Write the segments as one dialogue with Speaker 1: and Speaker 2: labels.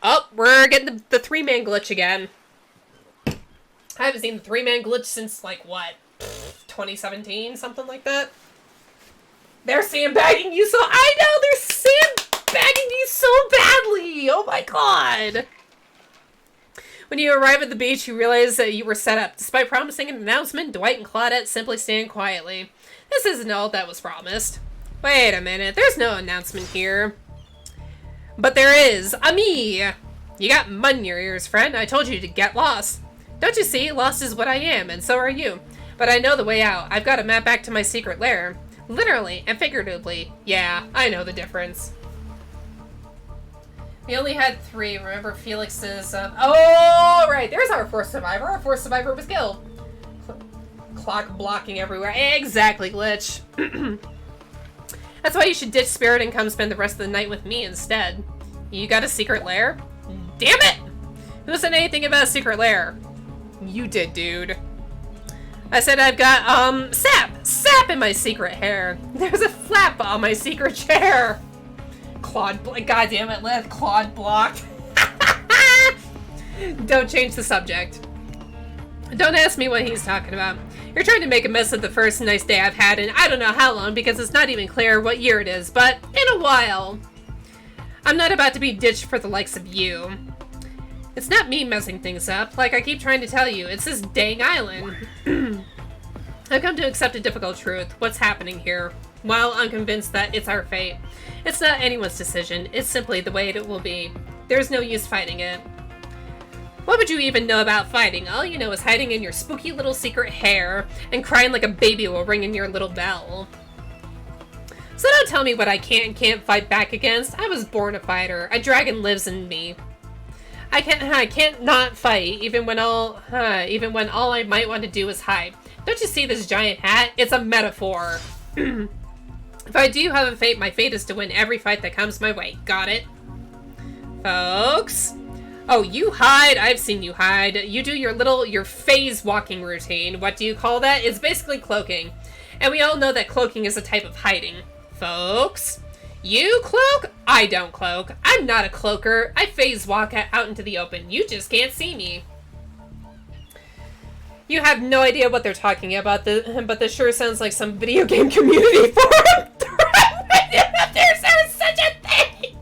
Speaker 1: Oh, we're getting the three-man glitch again. I haven't seen the three-man glitch since, like, what? 2017? Something like that? They're sandbagging you so... I know! They're sandbagging you so badly! Oh my god! When you arrive at the beach, you realize that you were set up. Despite promising an announcement, Dwight and Claudette simply stand quietly. This isn't all that was promised. Wait a minute, there's no announcement here. But there is. Me! You got mud in your ears, friend. I told you to get lost. Don't you see? Lost is what I am, and so are you. But I know the way out. I've got a map back to my secret lair. Literally and figuratively. Yeah, I know the difference. We only had 3. Remember Felix's... Oh, right. There's our fourth survivor. Our fourth survivor was killed. Clock blocking everywhere. Exactly, Glitch. That's why you should ditch Spirit and come spend the rest of the night with me instead. You got a secret lair? Damn it! Who said anything about a secret lair? You did, dude. I said I've got, sap in my secret hair. There's a flap on my secret chair. God damn it, Lith. Claude blocked. Don't change the subject. Don't ask me what he's talking about. You're trying to make a mess of the first nice day I've had in I don't know how long because it's not even clear what year it is, but in a while. I'm not about to be ditched for the likes of you. It's not me messing things up, like I keep trying to tell you. It's this dang island. I've come to accept a difficult truth. What's happening here? Well, I'm convinced that it's our fate. It's not anyone's decision. It's simply the way it will be. There's no use fighting it. What would you even know about fighting? All you know is hiding in your spooky little secret hair and crying like a baby while ringing your little bell. So don't tell me what I can and can't fight back against. I was born a fighter. A dragon lives in me. I can't not fight, even when all I might want to do is hide. Don't you see this giant hat? It's a metaphor. If I do have a fate, my fate is to win every fight that comes my way. Got it? Folks? Oh, you hide? I've seen you hide. You do your phase walking routine. What do you call that? It's basically cloaking. And we all know that cloaking is a type of hiding. Folks? You cloak? I don't cloak. I'm not a cloaker. I phase walk out into the open. You just can't see me. You have no idea what they're talking about, but this sure sounds like some video game community forum. There's such a thing!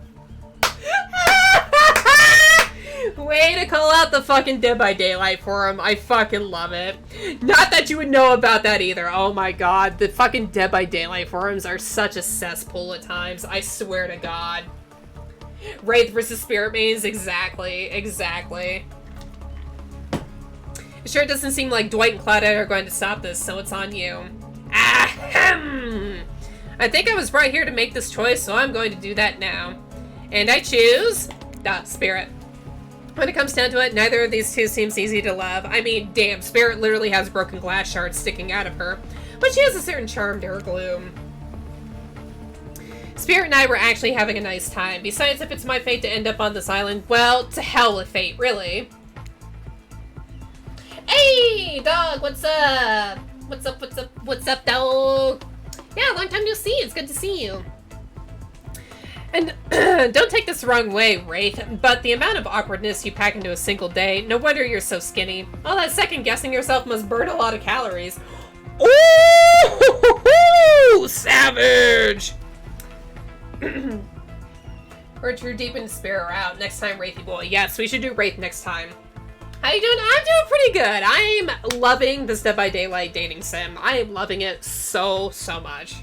Speaker 1: Way to call out the fucking Dead by Daylight forum. I fucking love it. Not that you would know about that either. Oh my god. The fucking Dead by Daylight forums are such a cesspool at times. I swear to god. Wraith versus Spirit Maze. Exactly. Exactly. It sure doesn't seem like Dwight and Claudette are going to stop this, so it's on you. Ahem! I think I was right here to make this choice, so I'm going to do that now. And I choose... Spirit. When it comes down to it, neither of these two seems easy to love. I mean, damn, Spirit literally has broken glass shards sticking out of her. But she has a certain charm to her gloom. Spirit and I were actually having a nice time. Besides, if it's my fate to end up on this island, well, to hell with fate, really. Hey, dog, what's up? What's up, dog? Yeah, long time no see. It's good to see you. And don't take this the wrong way, Wraith, but the amount of awkwardness you pack into a single day, no wonder you're so skinny. All that second-guessing yourself must burn a lot of calories. Ooh, savage! We're too deep into Spirit route. Next time, Wraithy boy. Yes, we should do Wraith next time. How you doing? I'm doing pretty good. I'm loving this Dead by Daylight dating sim. I am loving it so much.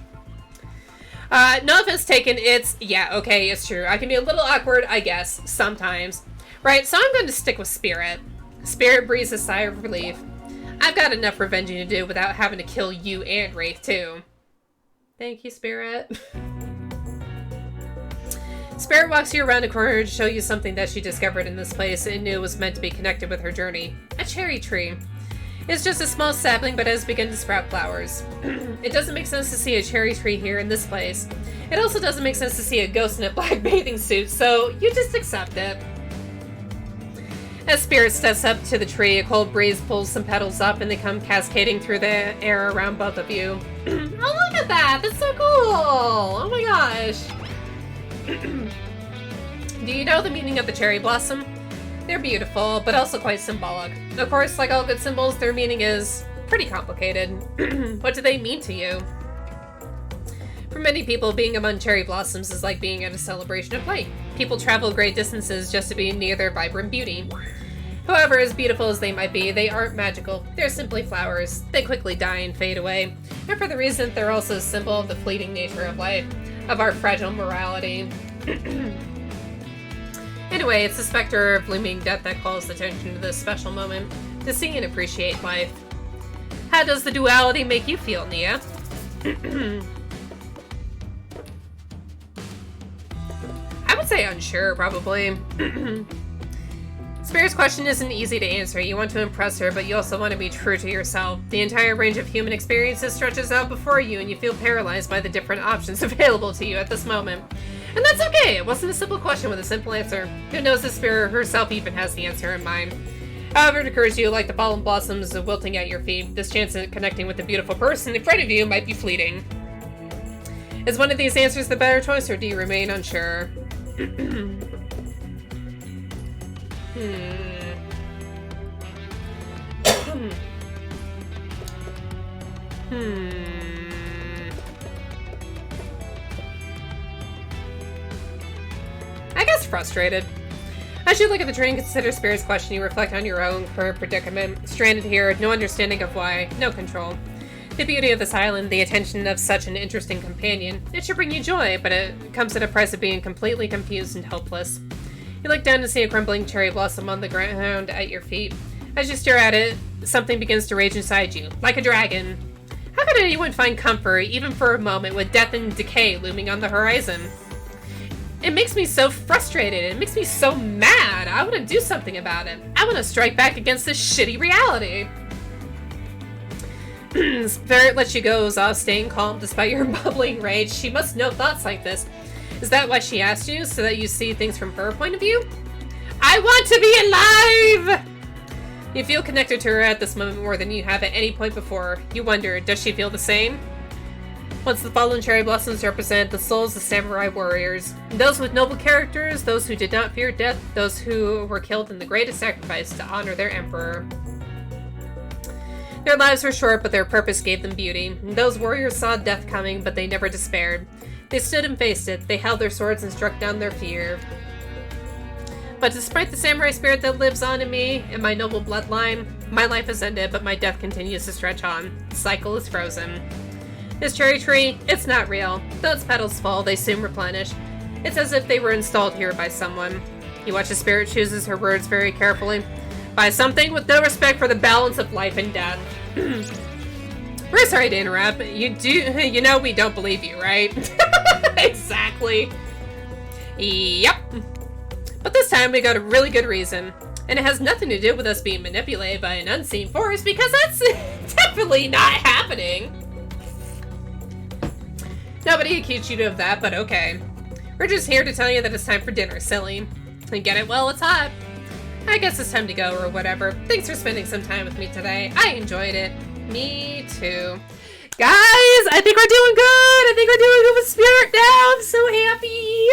Speaker 1: No offense taken, yeah, okay, it's true. I can be a little awkward, I guess, sometimes. Right, so I'm going to stick with Spirit. Spirit breathes a sigh of relief. I've got enough revenging to do without having to kill you and Wraith, too. Thank you, Spirit. Spirit walks you around a corner to show you something that she discovered in this place and knew was meant to be connected with her journey. A cherry tree. It's just a small sapling, but has begun to sprout flowers. It doesn't make sense to see a cherry tree here in this place. It also doesn't make sense to see a ghost in a black bathing suit, so you just accept it. As Spirit steps up to the tree, a cold breeze pulls some petals up and they come cascading through the air around both of you. Oh, look at that! That's so cool! Oh my gosh! Do you know the meaning of the cherry blossom? They're beautiful, but also quite symbolic. Of course, like all good symbols, their meaning is pretty complicated. What do they mean to you? For many people, being among cherry blossoms is like being at a celebration of light. People travel great distances just to be near their vibrant beauty. However, as beautiful as they might be, they aren't magical. They're simply flowers. They quickly die and fade away. And for the reason they're also a symbol of the fleeting nature of life, of our fragile morality. Anyway, it's the specter of looming death that calls attention to this special moment, to see and appreciate life. How does the duality make you feel, Nia? I would say unsure, probably. Spirit's question isn't easy to answer. You want to impress her, but you also want to be true to yourself. The entire range of human experiences stretches out before you, and you feel paralyzed by the different options available to you at this moment. And that's okay. It wasn't a simple question with a simple answer. Who knows if Spirit herself even has the answer in mind. However, it occurs to you like the fallen blossoms wilting at your feet. This chance at connecting with a beautiful person in front of you might be fleeting. Is one of these answers the better choice, or do you remain unsure? I guess frustrated. As you look at the train and consider Spirit's question, you reflect on your own current predicament. Stranded here, no understanding of why, no control. The beauty of this island, the attention of such an interesting companion, it should bring you joy, but it comes at a price of being completely confused and helpless. You look down to see a crumbling cherry blossom on the ground at your feet. As you stare at it, something begins to rage inside you, like a dragon. How could anyone find comfort, even for a moment, with death and decay looming on the horizon? It makes me so frustrated. It makes me so mad. I want to do something about it. I want to strike back against this shitty reality. Spirit lets you go, staying calm despite your bubbling rage. She must know thoughts like this. Is that why she asked you, so that you see things from her point of view? I want to be alive! You feel connected to her at this moment more than you have at any point before. You wonder, does she feel the same? Once the fallen cherry blossoms represent the souls of samurai warriors. Those with noble characters, those who did not fear death, those who were killed in the greatest sacrifice to honor their emperor. Their lives were short, but their purpose gave them beauty. Those warriors saw death coming, but they never despaired. They stood and faced it. They held their swords and struck down their fear. But despite the samurai spirit that lives on in me and my noble bloodline, my life has ended, but my death continues to stretch on. The cycle is frozen. This cherry tree, it's not real. Though its petals fall, they soon replenish. It's as if they were installed here by someone. You watch the spirit chooses her words very carefully. By something with no respect for the balance of life and death. We're sorry to interrupt, but you know we don't believe you, right? Exactly. Yep. But this time we got a really good reason. And it has nothing to do with us being manipulated by an unseen force, because that's definitely not happening. Nobody accused you of that, but okay. We're just here to tell you that it's time for dinner, silly. And get it while it's hot. I guess it's time to go or whatever. Thanks for spending some time with me today. I enjoyed it. Me too. Guys, I think we're doing good. I think we're doing good with Spirit now. I'm so happy.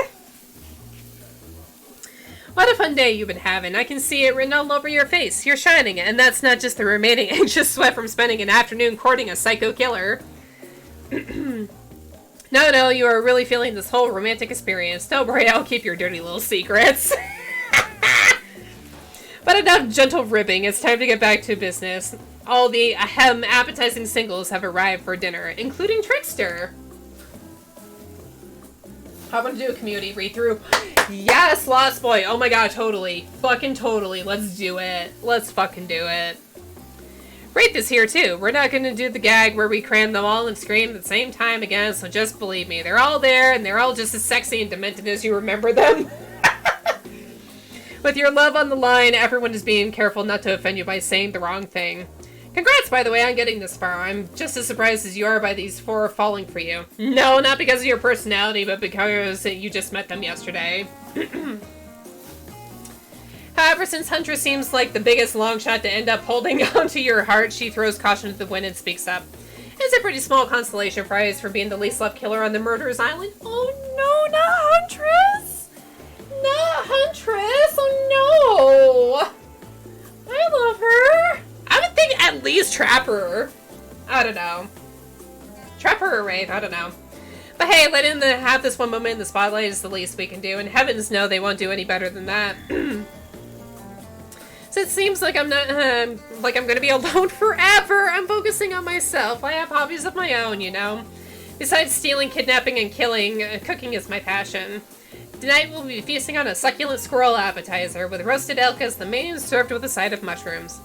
Speaker 1: What a fun day you've been having. I can see it written all over your face. You're shining, and that's not just the remaining anxious sweat from spending an afternoon courting a psycho killer. No, you are really feeling this whole romantic experience. Don't worry, I'll keep your dirty little secrets. But enough gentle ribbing, it's time to get back to business. All the appetizing singles have arrived for dinner, including Trickster. I want to do a community read-through. Yes, Lost Boy. Oh my god, totally. Fucking totally. Let's do it. Let's fucking do it. Wraith is here too. We're not going to do the gag where we cram them all and scream at the same time again, so just believe me. They're all there, and they're all just as sexy and demented as you remember them. With your love on the line, everyone is being careful not to offend you by saying the wrong thing. Congrats, by the way, on getting this far. I'm just as surprised as you are by these four falling for you. No, not because of your personality, but because you just met them yesterday. However, since Huntress seems like the biggest long shot to end up holding onto your heart, she throws caution to the wind and speaks up. It's a pretty small consolation prize for being the least loved killer on the murderer's island. Oh no, not Huntress! Not Trapper. I don't know. Trapper or Wraith, I don't know. But hey, letting them have this one moment in the spotlight is the least we can do, and heavens know they won't do any better than that. So it seems like I'm not, like I'm gonna be alone forever. I'm focusing on myself. I have hobbies of my own, you know? Besides stealing, kidnapping, and killing, cooking is my passion. Tonight we'll be feasting on a succulent squirrel appetizer with roasted elk as the main, served with a side of mushrooms.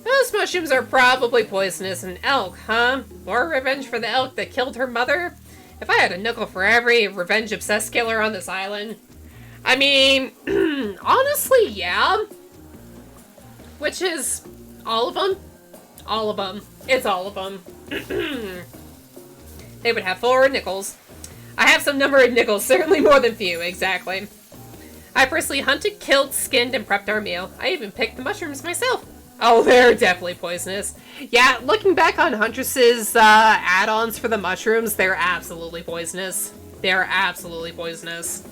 Speaker 1: Those mushrooms are probably poisonous, and elk, huh? More revenge for the elk that killed her mother? If I had a nickel for every revenge-obsessed killer on this island. I mean, honestly, yeah. Which is all of them? All of them. It's all of them. They would have 4 nickels. I have some number of nickels, certainly more than few, exactly. I personally hunted, killed, skinned, and prepped our meal. I even picked the mushrooms myself. Oh, they're definitely poisonous. Yeah, looking back on Huntress's add-ons for the mushrooms, they're absolutely poisonous. They're absolutely poisonous.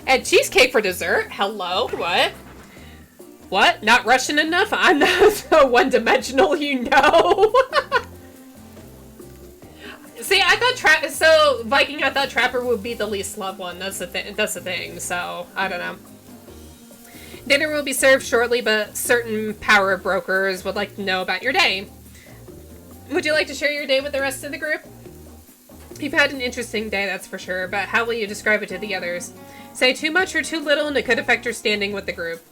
Speaker 1: And cheesecake for dessert? Hello? What? What? Not Russian enough? I'm not so one-dimensional, you know. See, I thought Viking, I thought Trapper would be the least loved one. That's the thing. So I don't know. Dinner will be served shortly, but certain power brokers would like to know about your day. Would you like to share your day with the rest of the group? You've had an interesting day, that's for sure, but how will you describe it to the others? Say too much or too little, and it could affect your standing with the group.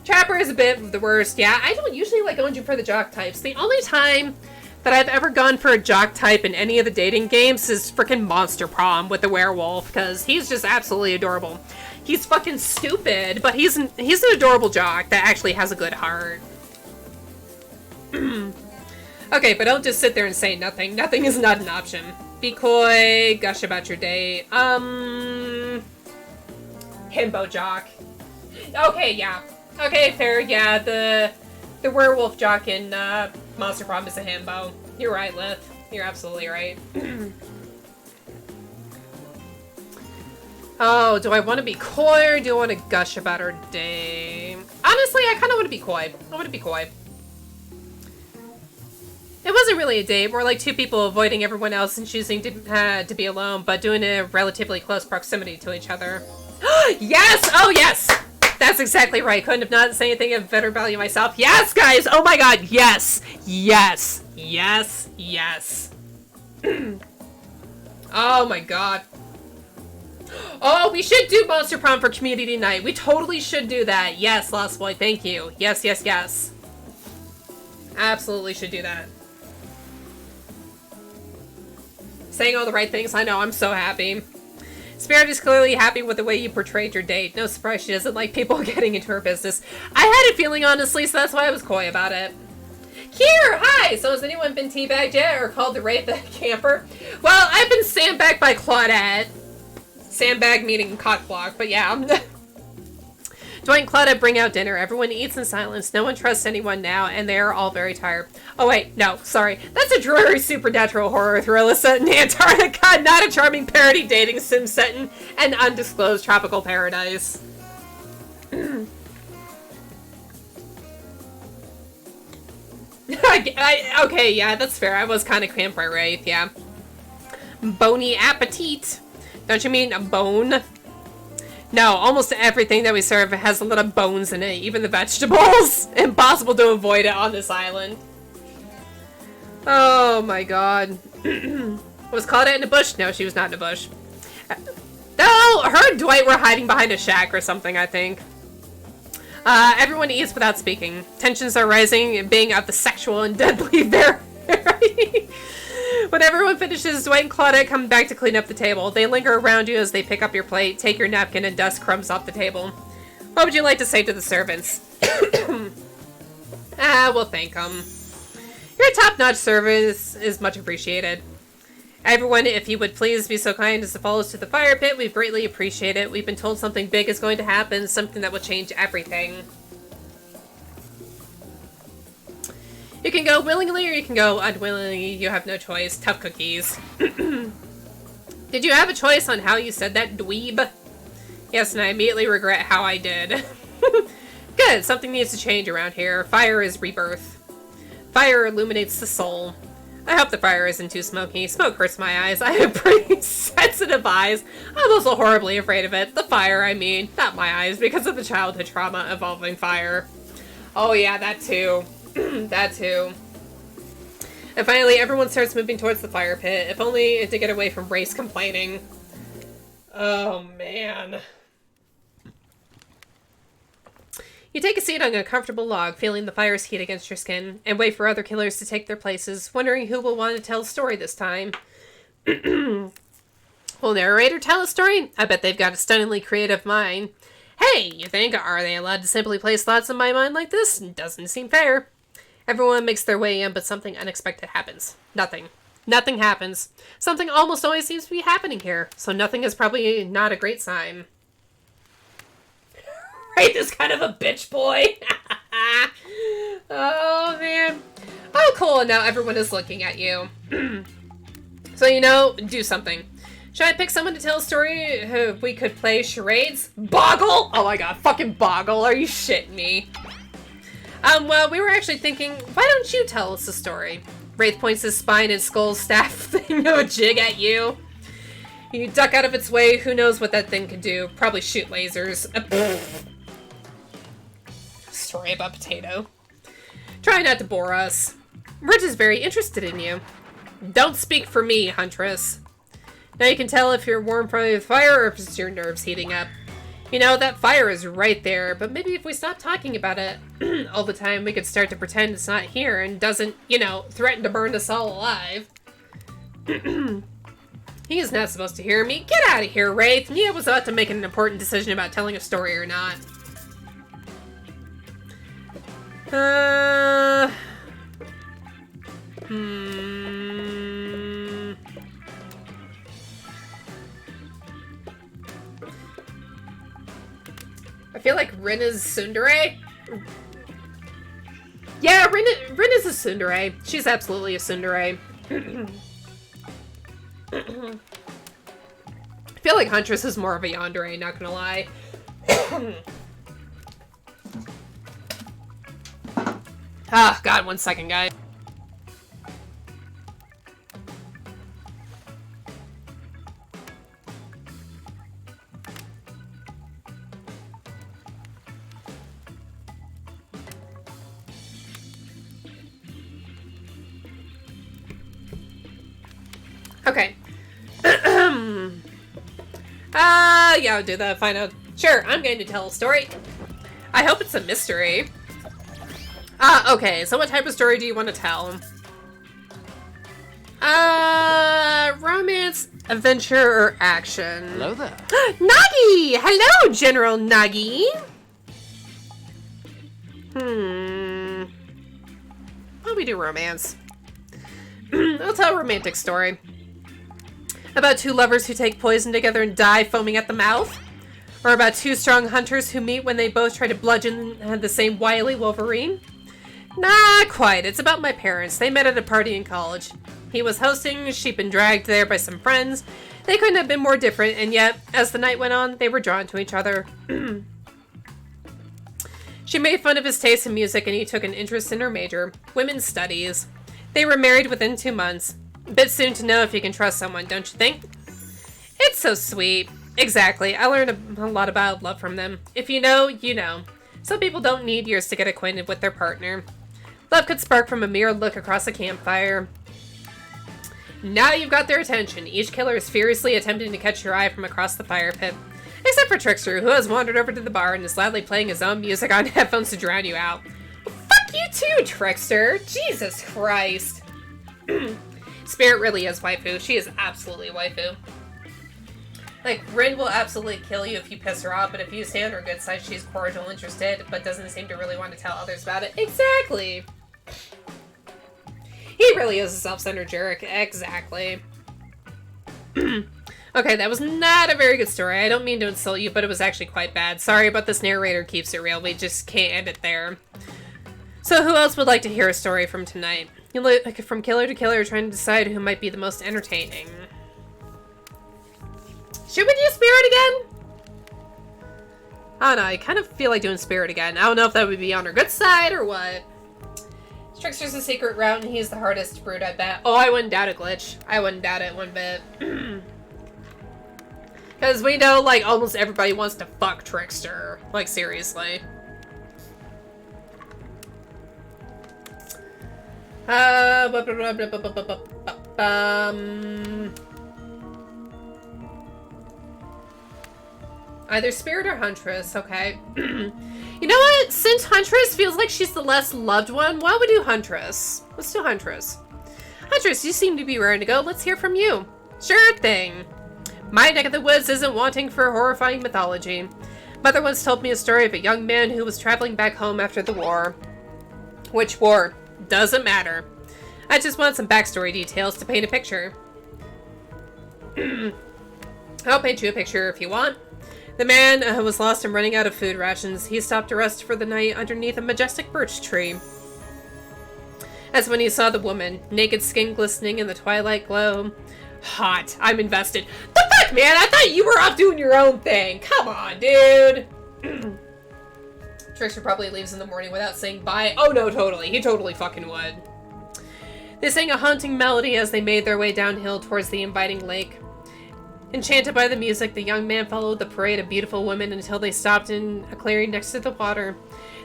Speaker 1: Trapper is a bit the worst. Yeah, I don't usually like going for the jock types. The only time that I've ever gone for a jock type in any of the dating games is frickin' Monster Prom with the werewolf, because he's just absolutely adorable. He's fucking stupid, but he's an adorable jock that actually has a good heart. Okay, but don't just sit there and say nothing. Nothing is not an option. Be coy, gush about your day. Himbo jock. Okay, yeah. Okay, fair, yeah, the werewolf jock in Monster Prom is a himbo. You're right, Lith. You're absolutely right. Oh, do I want to be coy or do I want to gush about our day? Honestly, I kind of want to be coy. I want to be coy. It wasn't really a date, more like 2 people avoiding everyone else and choosing to be alone, but doing it in relatively close proximity to each other. Yes! Oh, yes! That's exactly right. Couldn't have not said anything of better value myself. Yes, guys! Oh my god, yes! Yes! Yes! Yes! Oh my god. Oh, we should do Monster Prom for community night. We totally should do that. Yes, Lost Boy, thank you. Yes, yes, yes. Absolutely should do that. Saying all the right things. I know, I'm so happy. Spirit is clearly happy with the way you portrayed your date. No surprise she doesn't like people getting into her business. I had a feeling, honestly, so that's why I was coy about it. Here, hi! So has anyone been teabagged yet or called to rape the camper? Well, I've been sandbagged by Claudette. Sandbag meaning cockblock, but yeah. Dwight and Claudette bring out dinner. Everyone eats in silence. No one trusts anyone now, and they are all very tired. Oh wait, no, sorry. That's a dreary supernatural horror thriller set in Antarctica, not a charming parody dating sim set in an undisclosed tropical paradise. Okay, yeah, that's fair. I was kind of campfire wraith, yeah. Bony appetit. Don't you mean a bone? No, almost everything that we serve has a lot of bones in it, even the vegetables. Impossible to avoid it on this island. Oh my god. Was Claudette in a bush? No, she was not in a bush. No, her and Dwight were hiding behind a shack or something, I think. Everyone eats without speaking. Tensions are rising, being of the sexual and deadly variety. When everyone finishes, Dwight and Claudette come back to clean up the table. They linger around you as they pick up your plate, take your napkin, and dust crumbs off the table. What would you like to say to the servants? We'll thank them. Your top-notch service is much appreciated. Everyone, if you would please be so kind as to follow us to the fire pit, we'd greatly appreciate it. We've been told something big is going to happen, something that will change everything. You can go willingly or you can go unwillingly. You have no choice. Tough cookies. Did you have a choice on how you said that, dweeb? Yes, and I immediately regret how I did. Good, something needs to change around here. Fire is rebirth. Fire illuminates the soul. I hope the fire isn't too smoky. Smoke hurts my eyes. I have pretty sensitive eyes. I'm also horribly afraid of it. The fire, I mean. Not my eyes, because of the childhood trauma involving fire. Oh yeah, that too. That too. And finally, everyone starts moving towards the fire pit. If only to get away from Race complaining. Oh, man. You take a seat on a comfortable log, feeling the fire's heat against your skin, and wait for other killers to take their places, wondering who will want to tell a story this time. Will narrator tell a story? I bet they've got a stunningly creative mind. Hey, you think, are they allowed to simply place thoughts in my mind like this? Doesn't seem fair. Everyone makes their way in, but something unexpected happens. Nothing. Nothing happens. Something almost always seems to be happening here, so nothing is probably not a great sign. Right, this kind of a bitch boy. Oh, man. Oh, cool, and now everyone is looking at you. So, you know, do something. Should I pick someone to tell a story if we could play charades? Boggle? Oh my god, fucking Boggle, are you shitting me? Well, we were actually thinking, why don't you tell us a story? Wraith points his spine and skull staff thing of a jig at you. You duck out of its way, who knows what that thing could do. Probably shoot lasers. Story about potato. Try not to bore us. We're just very interested in you. Don't speak for me, Huntress. Now you can tell if you're warm from the fire or if it's your nerves heating up. You know, that fire is right there, but maybe if we stop talking about it all the time, we could start to pretend it's not here and doesn't, you know, threaten to burn us all alive. He is not supposed to hear me. Get out of here, Wraith. Nia was about to make an important decision about telling a story or not. I feel like Rin is tsundere. Yeah, Rin is a tsundere. She's absolutely a tsundere. I feel like Huntress is more of a yandere, not gonna lie. Ah, God, 1 second, guys. Okay. Yeah, I'll do that. Find out. Sure, I'm going to tell a story. I hope it's a mystery. Okay, so what type of story do you want to tell? Romance, adventure, or action?
Speaker 2: Hello there.
Speaker 1: Nagi! Hello, General Nagi! Why don't we do romance? I'll tell a romantic story. About two lovers who take poison together and die foaming at the mouth? Or about two strong hunters who meet when they both try to bludgeon the same wily Wolverine? Not quite. It's about my parents. They met at a party in college. He was hosting, she'd been dragged there by some friends. They couldn't have been more different, and yet, as the night went on, they were drawn to each other. She made fun of his taste in music, and he took an interest in her major, women's studies. They were married within 2 months. A bit soon to know if you can trust someone, don't you think? It's so sweet. Exactly. I learned a lot about love from them. If you know, you know. Some people don't need years to get acquainted with their partner. Love could spark from a mere look across a campfire. Now you've got their attention. Each killer is furiously attempting to catch your eye from across the fire pit. Except for Trickster, who has wandered over to the bar and is loudly playing his own music on headphones to drown you out. Fuck you too, Trickster! Jesus Christ! Spirit really is waifu. She is absolutely waifu. Like, Rin will absolutely kill you if you piss her off, but if you stay on her good side, she's cordial interested, but doesn't seem to really want to tell others about it. Exactly! He really is a self-centered jerk. Exactly. Okay, that was not a very good story. I don't mean to insult you, but it was actually quite bad. Sorry, but this narrator keeps it real. We just can't end it there. So who else would like to hear a story from tonight? You look from killer to killer, trying to decide who might be the most entertaining. Should we do Spirit again? I don't know, I kind of feel like doing Spirit again. I don't know if that would be on her good side or what. Trickster's a secret route, and he's the hardest to brood, I bet. Oh, I wouldn't doubt it, Glitch. I wouldn't doubt it one bit. Because we know, like, almost everybody wants to fuck Trickster. Like, seriously. Either Spirit or Huntress, okay. You know what? Since Huntress feels like she's the less loved one, why don't we do Huntress? Let's do Huntress. Huntress, you seem to be raring to go. Let's hear from you. Sure thing. My neck of the woods isn't wanting for horrifying mythology. Mother once told me a story of a young man who was traveling back home after the war. Which war? Doesn't matter. I just want some backstory details to paint a picture. I'll paint you a picture if you want. The man was lost and running out of food rations. He stopped to rest for the night underneath a majestic birch tree. That's when he saw the woman, naked skin glistening in the twilight glow. Hot. I'm invested. The fuck, man? I thought you were off doing your own thing. Come on, dude. Trickster probably leaves in the morning without saying bye. Oh, no, totally. He totally fucking would. They sang a haunting melody as they made their way downhill towards the inviting lake. Enchanted by the music, the young man followed the parade of beautiful women until they stopped in a clearing next to the water.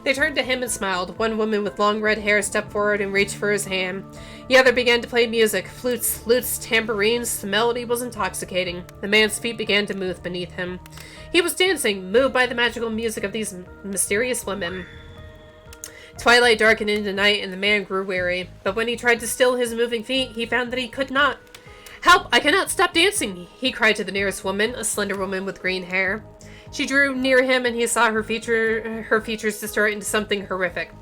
Speaker 1: They turned to him and smiled. One woman with long red hair stepped forward and reached for his hand. The other began to play music. Flutes, lutes, tambourines. The melody was intoxicating. The man's feet began to move beneath him. He was dancing, moved by the magical music of these mysterious women. Twilight darkened into night and the man grew weary. But when he tried to still his moving feet, he found that he could not. Help! I cannot stop dancing! He cried to the nearest woman, a slender woman with green hair. She drew near him and he saw her features distort into something horrific.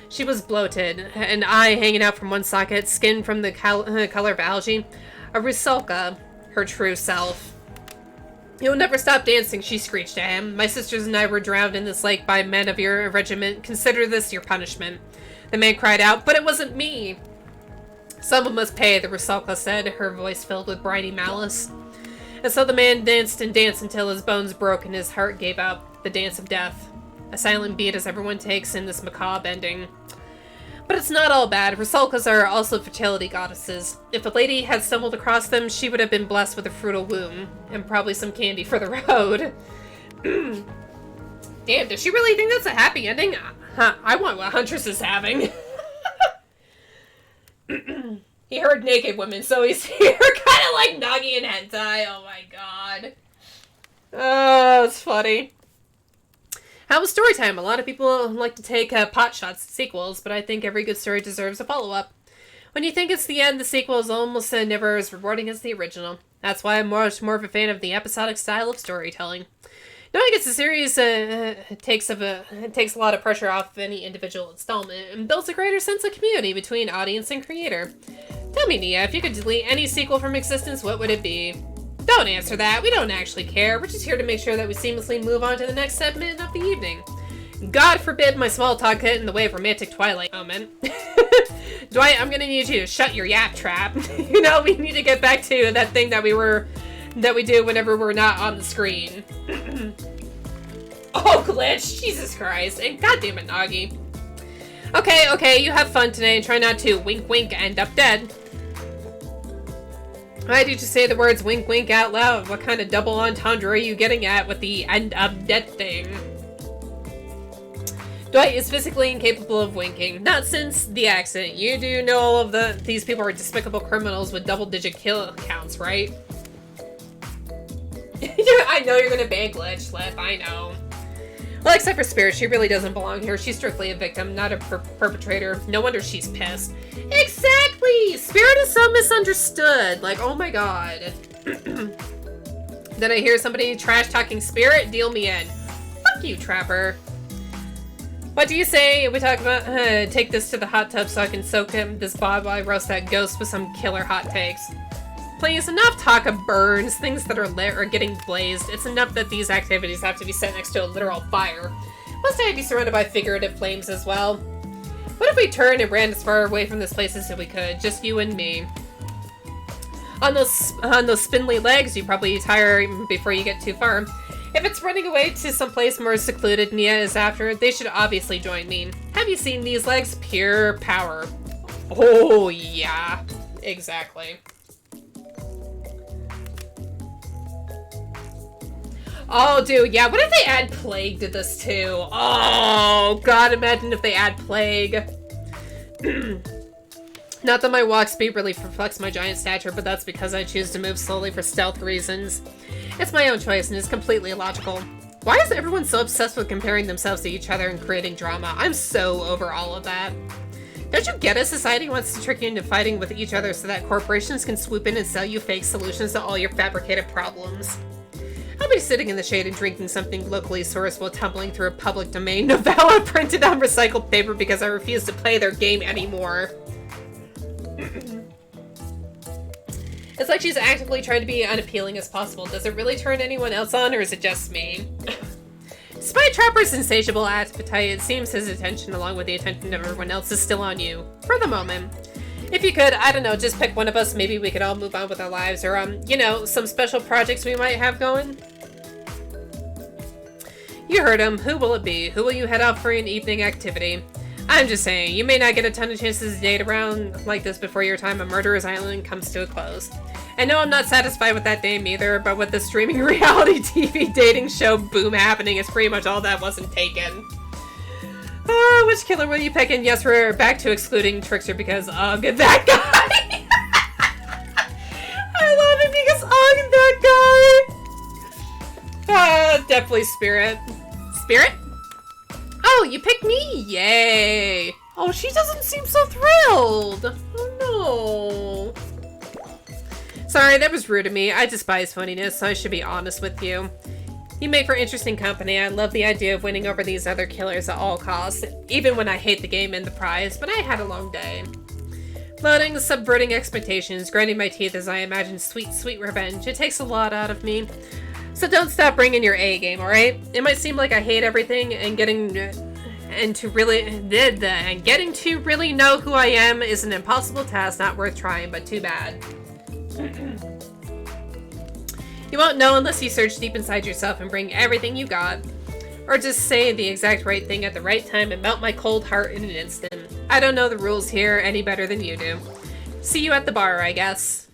Speaker 1: She was bloated, an eye hanging out from one socket, skin from the color of algae. A rusalka, her true self. You'll never stop dancing, she screeched at him. My sisters and I were drowned in this lake by men of your regiment. Consider this your punishment. The man cried out, but it wasn't me! Someone must pay, the Rusalka said, her voice filled with briny malice. And so the man danced and danced until his bones broke and his heart gave up, the dance of death. A silent beat as everyone takes in this macabre ending. But it's not all bad. Rusalkas are also fertility goddesses. If a lady had stumbled across them, she would have been blessed with a fruitful womb, and probably some candy for the road. Damn, does she really think that's a happy ending? I want what Huntress is having. He heard naked women, so he's here, kind of like Nagi and hentai. Oh my god. Oh, it's funny. How was story time? A lot of people like to take pot shots at sequels, but I think every good story deserves a follow-up. When you think it's the end, the sequel is almost never as rewarding as the original. That's why I'm much more of a fan of the episodic style of storytelling. Knowing it's a series takes a lot of pressure off any individual installment and builds a greater sense of community between audience and creator. Tell me, Nia, if you could delete any sequel from existence, what would it be? Don't answer that. We don't actually care. We're just here to make sure that we seamlessly move on to the next segment of the evening. God forbid my small talk get in the way of romantic Twilight moment. Dwight, I'm gonna need you to shut your yap trap. You know, we need to get back to that thing that we do whenever we're not on the screen. Oh, Glitch! Jesus Christ. And goddamn it, Nagi. Okay, you have fun today and try not to wink wink end up dead. Why did you say the words wink wink out loud? What kind of double entendre are you getting at with the end up dead thing? Dwight is physically incapable of winking. Not since the accident. You do know all of these people are despicable criminals with double-digit kill counts, right? I know you're gonna ban Glitch, Lip. I know. Well, except for Spirit, she really doesn't belong here. She's strictly a victim, not a perpetrator. No wonder she's pissed. Exactly! Spirit is so misunderstood. Like, oh my god. Did I hear somebody trash-talking Spirit? Deal me in. Fuck you, Trapper. What do you say we talk about, take this to the hot tub so I can soak him this bod while I roast that ghost with some killer hot takes? Please, enough talk of burns, things that are lit or getting blazed. It's enough that these activities have to be set next to a literal fire. Must I be surrounded by figurative flames as well? What if we turned and ran as far away from this place as we could? Just you and me. On those spindly legs, you probably tire before you get too far. If it's running away to someplace more secluded Nia is after, they should obviously join me. Have you seen these legs? Pure power. Oh, yeah. Exactly. Oh, dude, yeah, what if they add Plague to this, too? Oh, God, imagine if they add Plague. Not that my walk speed really reflects my giant stature, but that's because I choose to move slowly for stealth reasons. It's my own choice, and it's completely illogical. Why is everyone so obsessed with comparing themselves to each other and creating drama? I'm so over all of that. Don't you get it? Society wants to trick you into fighting with each other so that corporations can swoop in and sell you fake solutions to all your fabricated problems. I'll be sitting in the shade and drinking something locally sourced while tumbling through a public domain novella printed on recycled paper because I refuse to play their game anymore. It's like she's actively trying to be unappealing as possible. Does it really turn anyone else on, or is it just me? Despite Trapper's insatiable appetite, it seems his attention, along with the attention of everyone else, is still on you. For the moment. If you could, I don't know, just pick one of us, maybe we could all move on with our lives, or, you know, some special projects we might have going. You heard him. Who will it be? Who will you head off for an evening activity? I'm just saying, you may not get a ton of chances to date around like this before your time on Murderer's Island comes to a close. And no, I'm not satisfied with that name either, but with the streaming reality TV dating show boom happening, it's pretty much all that wasn't taken. Which killer will you pick? And yes, we're back to excluding Trickster because, ugh, that guy! I love it because, ugh, that guy! Definitely Spirit. Spirit? Oh, you picked me? Yay! Oh, she doesn't seem so thrilled! Oh no. Sorry, that was rude of me. I despise phoniness, so I should be honest with you. You make for interesting company. I love the idea of winning over these other killers at all costs, even when I hate the game and the prize, but I had a long day. Floating, subverting expectations, grinding my teeth as I imagine sweet, sweet revenge. It takes a lot out of me. So don't stop bringing your A game, alright? It might seem like I hate everything, and getting to really know who I am is an impossible task not worth trying, but too bad. You won't know unless you search deep inside yourself and bring everything you got. Or just say the exact right thing at the right time and melt my cold heart in an instant. I don't know the rules here any better than you do. See you at the bar, I guess.